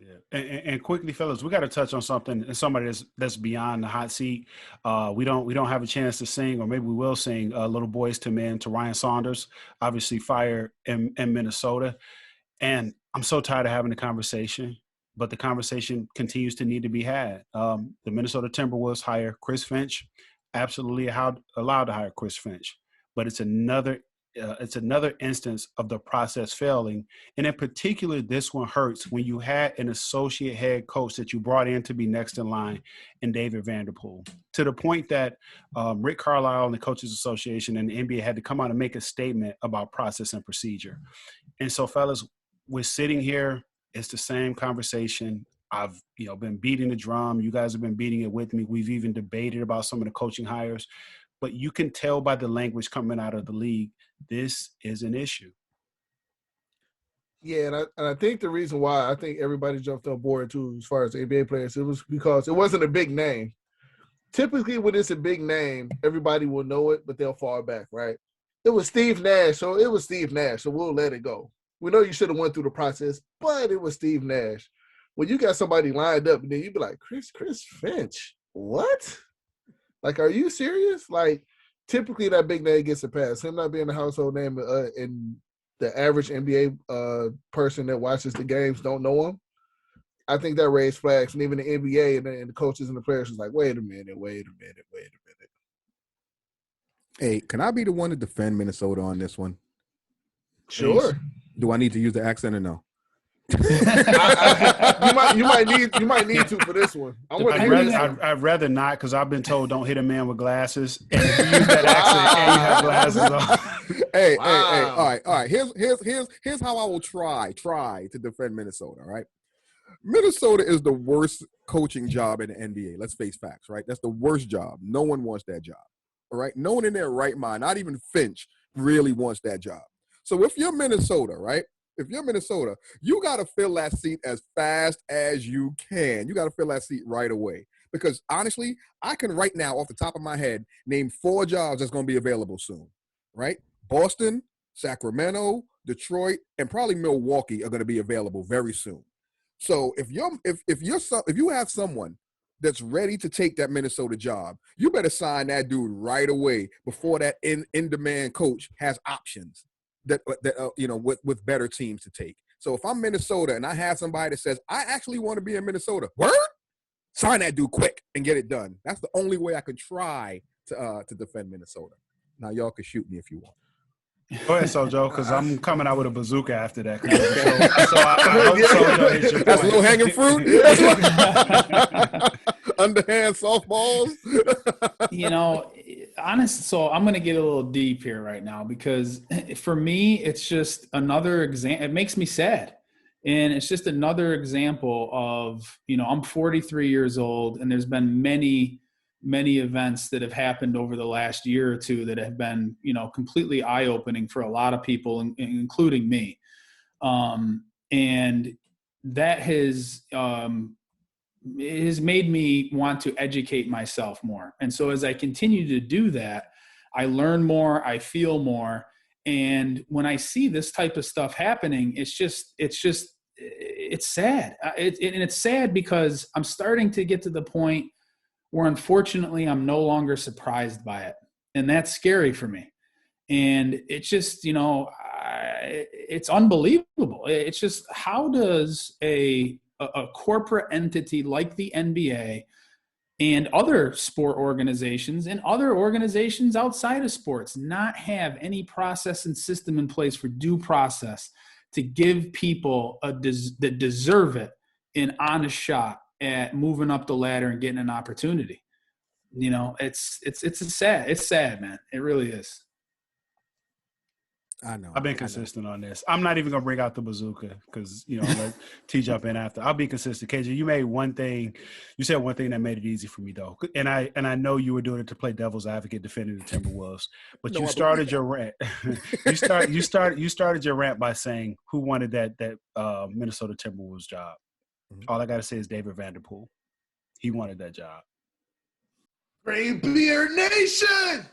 Yeah, and quickly, fellas, we got to touch on something and somebody that's beyond the hot seat. We don't have a chance to sing, or maybe we will sing. Little Boys to Men to Ryan Saunders, obviously fired in Minnesota, and I'm so tired of having the conversation. But the conversation continues to need to be had. The Minnesota Timberwolves hire Chris Finch, absolutely allowed to hire Chris Finch, but it's another instance of the process failing. And in particular, this one hurts when you had an associate head coach that you brought in to be next in line in David Vanderpool, to the point that Rick Carlisle and the Coaches Association and the NBA had to come out and make a statement about process and procedure. And so, fellas, we're sitting here. It's the same conversation. I've been beating the drum. You guys have been beating it with me. We've even debated about some of the coaching hires. But you can tell by the language coming out of the league, this is an issue. Yeah, and I think the reason why I think everybody jumped on board too, as far as the NBA players, it was because it wasn't a big name. Typically, when it's a big name, everybody will know it, but they'll fall back, right? It was Steve Nash, so we'll let it go. We know you should have went through the process, but it was Steve Nash. When you got somebody lined up, and then you be like, Chris Finch, what? Like, are you serious? Like, typically that big name gets a pass. Him not being a household name, and the average NBA person that watches the games don't know him. I think that raised flags, and even the NBA and the coaches and the players was like, wait a minute. Hey, can I be the one to defend Minnesota on this one? Sure. Do I need to use the accent or no? You might need to for this one. I'd rather not, because I've been told don't hit a man with glasses. And if you use that accent and you have glasses on. Hey, all right. Here's how I will try to defend Minnesota. All right, Minnesota is the worst coaching job in the NBA. Let's face facts, right? That's the worst job. No one wants that job. All right, no one in their right mind, not even Finch, really wants that job. So if you're Minnesota, right? If you're Minnesota, you got to fill that seat as fast as you can. You got to fill that seat right away. Because honestly, I can right now, off the top of my head, name 4 jobs that's going to be available soon, right? Boston, Sacramento, Detroit, and probably Milwaukee are going to be available very soon. So if you have someone that's ready to take that Minnesota job, you better sign that dude right away before that in-demand coach has options that with better teams to take. So if I'm Minnesota and I have somebody that says, I actually want to be in Minnesota, word? Sign that dude quick and get it done. That's the only way I could try to defend Minnesota. Now, y'all can shoot me if you want. Go ahead, Sojo, because I'm coming out with a bazooka after that. So I hope Sojo hits your point. That's low-hanging fruit. Underhand softballs. Honest. So I'm going to get a little deep here right now, because for me, it's just another example. It makes me sad. And it's just another example of, I'm 43 years old, and there's been many events that have happened over the last year or two that have been, completely eye-opening for a lot of people, including me. And that has made me want to educate myself more. And so as I continue to do that, I learn more, I feel more. And when I see this type of stuff happening, it's sad. And it's sad because I'm starting to get to the point where, unfortunately, I'm no longer surprised by it. And that's scary for me. And it's just, it's unbelievable. It's just, how does a corporate entity like the NBA and other sport organizations and other organizations outside of sports not have any process and system in place for due process to give people that deserve it an honest shot at moving up the ladder and getting an opportunity? It's sad, man. It really is. I know. I've been consistent on this. I'm not even gonna bring out the bazooka because I'll let T jump in after. I'll be consistent. KJ, you said one thing that made it easy for me though. And I know you were doing it to play devil's advocate defending the Timberwolves. But you started your rant. you started your rant by saying who wanted that Minnesota Timberwolves job. Mm-hmm. All I gotta say is David Vanderpool. He wanted that job. Graybeard Nation!